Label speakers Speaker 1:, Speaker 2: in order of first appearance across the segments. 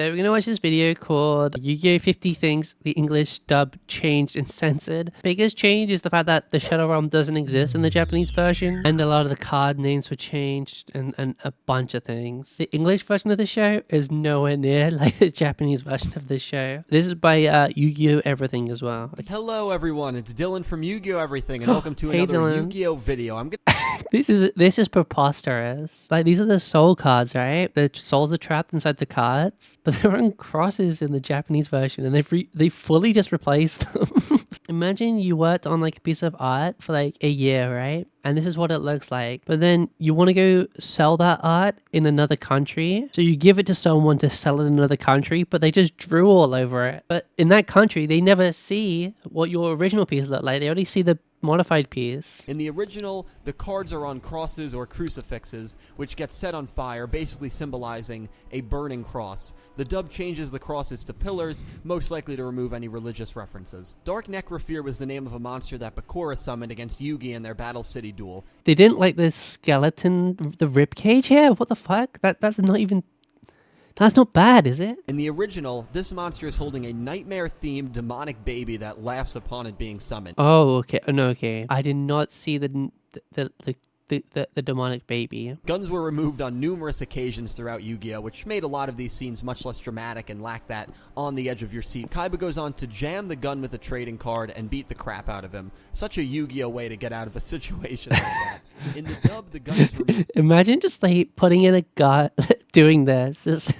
Speaker 1: We're gonna watch this video called Yu-Gi-Oh! 50 Things the English Dub Changed and Censored. Biggest change is the fact that the Shadow Realm doesn't exist in the Japanese version, and a lot of the card names were changed, and a bunch of things. The English version of the show is nowhere near like the Japanese version of the show. This is by Yu-Gi-Oh! Everything as well.
Speaker 2: Hello everyone, it's Dylan from Yu-Gi-Oh! Everything, and welcome to
Speaker 1: Hey,
Speaker 2: another
Speaker 1: Dylan.
Speaker 2: Yu-Gi-Oh! Video.
Speaker 1: This is preposterous. Like, these are the soul cards, right? The souls are trapped inside the cards, but they're on crosses in the Japanese version, and they fully just replaced them. Imagine you worked on like a piece of art for like a year, right? And this is what it looks like. But then you want to go sell that art in another country. So you give it to someone to sell it in another country, but they just drew all over it. But in that country, they never see what your original piece looked like. They only see the modified piece.
Speaker 2: In the original, the cards are on crosses or crucifixes, which get set on fire, basically symbolizing a burning cross. The dub changes the crosses to pillars, most likely to remove any religious references. Dark Necrophere was the name of a monster that Bakura summoned against Yugi in their Battle City duel.
Speaker 1: They didn't like this skeleton, the ribcage here? What the fuck? That's not bad, is it?
Speaker 2: In the original, this monster is holding a nightmare-themed demonic baby that laughs upon it being summoned.
Speaker 1: Oh, okay. Oh, no, okay. I did not see the demonic baby.
Speaker 2: Guns were removed on numerous occasions throughout Yu-Gi-Oh!, which made a lot of these scenes much less dramatic and lacked that on-the-edge-of-your-seat. Kaiba goes on to jam the gun with a trading card and beat the crap out of him. Such a Yu-Gi-Oh! Way to get out of a situation like that. In the dub, the gun is removed.
Speaker 1: Imagine just like putting in a gun, doing this. This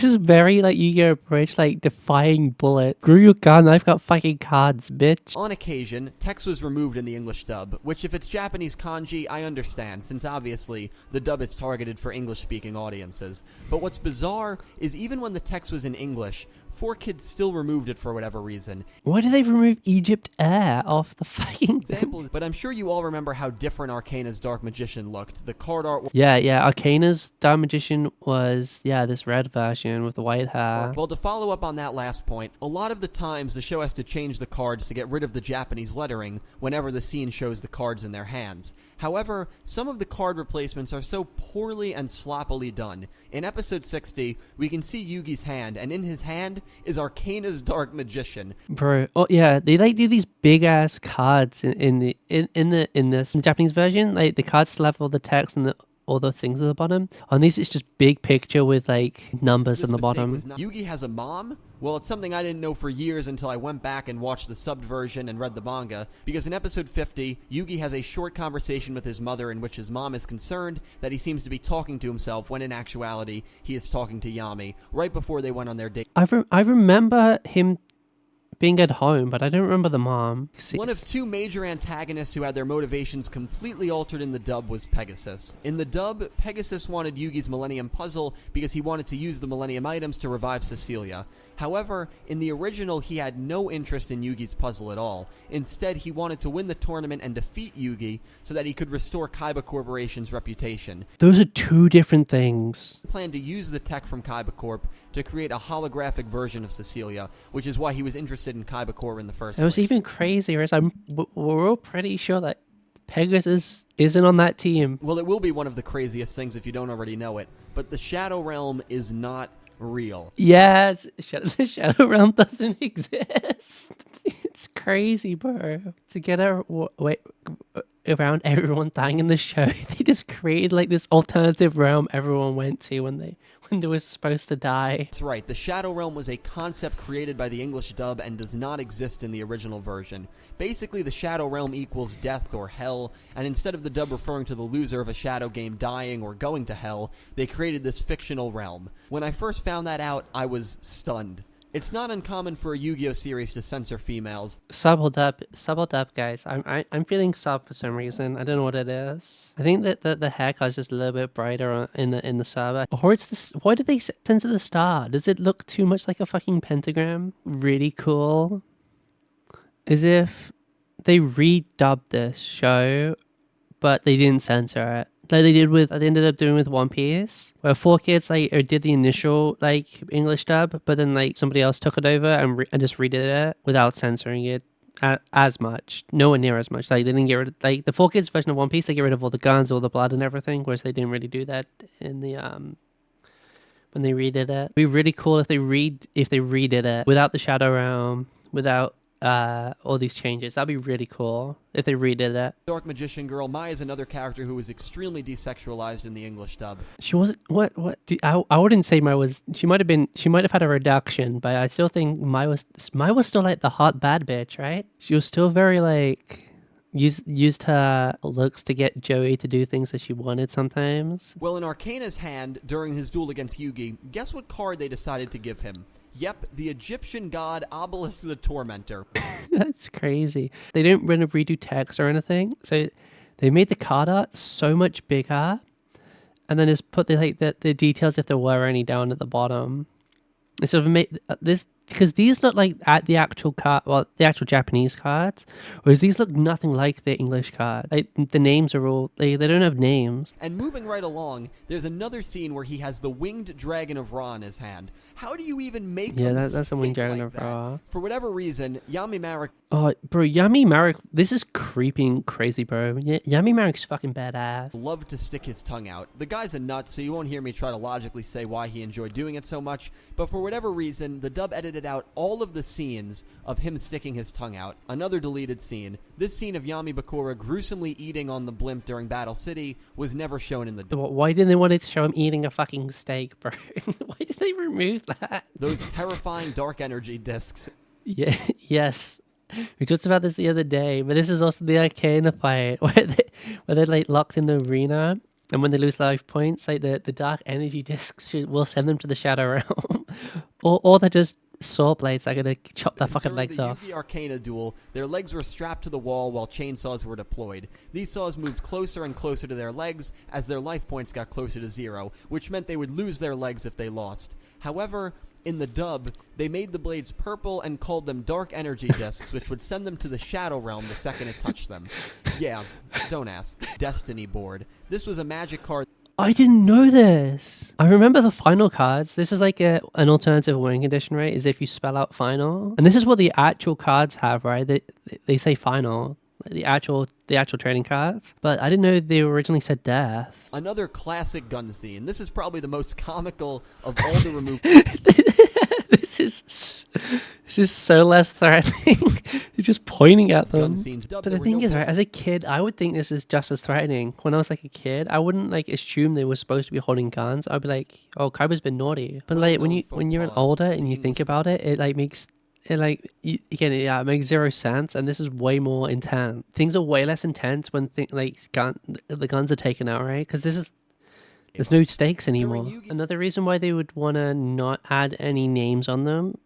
Speaker 1: is very like Yu-Gi-Oh! Approach, like defying bullet. Screw your gun, I've got fucking cards, bitch.
Speaker 2: On occasion, text was removed in the English dub, which if it's Japanese kanji, I understand, since obviously the dub is targeted for English-speaking audiences. But what's bizarre is even when the text was in English, 4Kids still removed it for whatever reason.
Speaker 1: Why do they remove Egypt Air off the fucking
Speaker 2: Examples, but I'm sure you all remember how different Arcana's Dark Magician looked. The card art...
Speaker 1: Yeah, Arcana's Dark Magician was, this red version with the white hair.
Speaker 2: Well, to follow up on that last point, a lot of the times the show has to change the cards to get rid of the Japanese lettering whenever the scene shows the cards in their hands. However, some of the card replacements are so poorly and sloppily done. In episode 60, we can see Yugi's hand, and in his hand is Arcana's Dark Magician.
Speaker 1: Bro, oh yeah, they like do these big ass cards in the Japanese version. Like the cards still have all the text and all those things at the bottom. On these, it's just big picture with like numbers on the bottom.
Speaker 2: Yugi has a mom? Well, it's something I didn't know for years until I went back and watched the subbed version and read the manga, because in episode 50, Yugi has a short conversation with his mother in which his mom is concerned that he seems to be talking to himself when in actuality he is talking to Yami, right before they went on their date.
Speaker 1: I remember him being at home, but I don't remember the mom.
Speaker 2: One of two major antagonists who had their motivations completely altered in the dub was Pegasus. In the dub, Pegasus wanted Yugi's Millennium Puzzle because he wanted to use the Millennium items to revive Cecilia. However, in the original, he had no interest in Yugi's puzzle at all. Instead, he wanted to win the tournament and defeat Yugi so that he could restore Kaiba Corporation's reputation.
Speaker 1: Those are two different things.
Speaker 2: He planned to use the tech from Kaiba Corp to create a holographic version of Cecilia, which is why he was interested in Kaiba Corp in the first place.
Speaker 1: It was even crazier, as we're all pretty sure that Pegasus isn't on that team.
Speaker 2: Well, it will be one of the craziest things if you don't already know it, but the Shadow Realm is not real.
Speaker 1: Yes, the Shadow Realm doesn't exist. It's crazy, bro. To get around everyone dying in the show, they just created like this alternative realm everyone went to when they were supposed to die.
Speaker 2: That's right, the Shadow Realm was a concept created by the English dub and does not exist in the original version. Basically, the Shadow Realm equals death or hell, and instead of the dub referring to the loser of a Shadow game dying or going to hell, they created this fictional realm. When I first found that out, I was stunned. It's not uncommon for a Yu-Gi-Oh! Series to censor females.
Speaker 1: Sub or dub, guys. I'm feeling sub for some reason. I don't know what it is. I think that the haircut's just a little bit brighter in the sub. Or it's this. Why did they censor the star? Does it look too much like a fucking pentagram? Really cool. As if they redubbed this show, but they didn't censor it. Like they ended up doing with One Piece, where 4Kids did the initial English dub, but then somebody else took it over and just redid it without censoring it as much, nowhere near as much. They didn't get rid of the 4Kids version of One Piece. They get rid of all the guns, all the blood, and everything, whereas they didn't really do that in the when they redid it. It'd be really cool if they redid it without the Shadow Realm, without all these changes. That'd be really cool if they redid it.
Speaker 2: Dark Magician Girl, Maya is another character who was extremely desexualized in the English dub.
Speaker 1: She wasn't I wouldn't say Maya was. She might have had a reduction, but I still think Maya was still like the hot bad bitch, right? She was still very like used her looks to get Joey to do things that she wanted sometimes.
Speaker 2: Well, in Arcana's hand, during his duel against Yugi, guess what card they decided to give him? Yep, the Egyptian god Obelisk the Tormentor.
Speaker 1: That's crazy. They didn't really redo text or anything, so they made the card art so much bigger, and then just put the details if there were any down at the bottom. It sort of made this, because these look like the actual card, well, the actual Japanese cards, whereas these look nothing like the English card. Like, the names are all they don't have names.
Speaker 2: And moving right along, there's another scene where he has the winged dragon of Ra in his hand. How do you even make
Speaker 1: that's a winged dragon of
Speaker 2: that?
Speaker 1: Ra.
Speaker 2: For whatever reason, Yami Marek.
Speaker 1: Oh, bro, Yami Marek, this is creeping crazy, bro. Yami Marek's fucking badass.
Speaker 2: Loved to stick his tongue out. The guy's a nut, so you won't hear me try to logically say why he enjoyed doing it so much, but for whatever reason, the dub edited out all of the scenes of him sticking his tongue out. Another deleted scene. This scene of Yami Bakura gruesomely eating on the blimp during Battle City was never shown in the dub.
Speaker 1: Why didn't they want to show him eating a fucking steak, bro? Why did they remove that?
Speaker 2: Those terrifying dark energy discs.
Speaker 1: Yeah, yes. We talked about this the other day, but this is also the Arcana fight where they're like locked in the arena, and when they lose life points, like the dark energy discs will send them to the Shadow Realm, or they're just saw blades are gonna chop their fucking legs off.
Speaker 2: During the Yugi Arcana duel, their legs were strapped to the wall while chainsaws were deployed. These saws moved closer and closer to their legs as their life points got closer to 0, which meant they would lose their legs if they lost. However, in the dub, they made the blades purple and called them dark energy discs, which would send them to the Shadow Realm the second it touched them. Yeah, don't ask. Destiny board. This was a magic card.
Speaker 1: I didn't know this. I remember the final cards. This is like an alternative win condition, right? Is if you spell out final. And this is what the actual cards have, right? They say final. The actual trading cards. But I didn't know they originally said death.
Speaker 2: Another classic gun scene. This is probably the most comical of all the removed.
Speaker 1: This is so less threatening. You're just pointing at them.
Speaker 2: Gun scenes.
Speaker 1: But the thing is, right, as a kid, I would think this is just as threatening. When I was like a kid, I wouldn't like assume they were supposed to be holding guns. I'd be like, oh, Kaiba's been naughty. But like when you're older and you think about it, it like makes it like it makes zero sense. And this is way more intense. Things are way less intense when the guns are taken out, right? Because there's no stakes anymore. Another reason why they would want to not add any names on them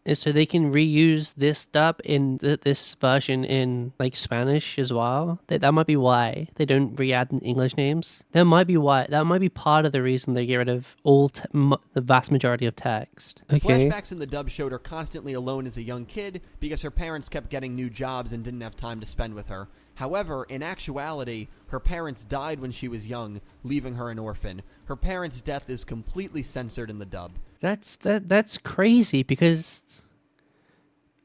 Speaker 1: is so they can reuse this dub in this version in like Spanish as well. That might be why they don't re-add English names. That might be why. That might be part of the reason they get rid of the vast majority of text. Okay.
Speaker 2: Flashbacks in the dub showed her constantly alone as a young kid because her parents kept getting new jobs and didn't have time to spend with her. However, in actuality, her parents died when she was young, leaving her an orphan. Her parents' death is completely censored in the dub.
Speaker 1: That's crazy because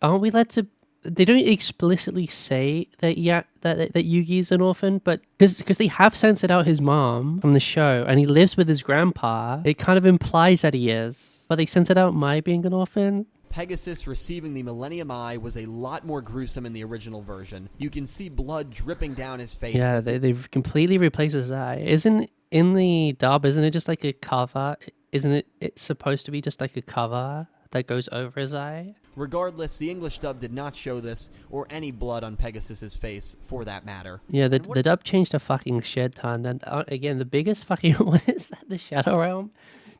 Speaker 1: aren't we led to? They don't explicitly say that that Yugi's an orphan, but because they have censored out his mom from the show and he lives with his grandpa, it kind of implies that he is. But they censored out Mai being an orphan.
Speaker 2: Pegasus receiving the Millennium Eye was a lot more gruesome in the original version. You can see blood dripping down his face.
Speaker 1: Yeah, they've completely replaced his eye. Isn't in the dub? Isn't it just like a cover? Isn't it? It's supposed to be just like a cover that goes over his eye.
Speaker 2: Regardless, the English dub did not show this or any blood on Pegasus's face, for that matter.
Speaker 1: Yeah, the dub changed a fucking shit ton. And again, the biggest fucking one is that the Shadow Realm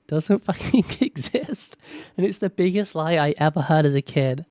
Speaker 1: doesn't fucking exist. And it's the biggest lie I ever heard as a kid.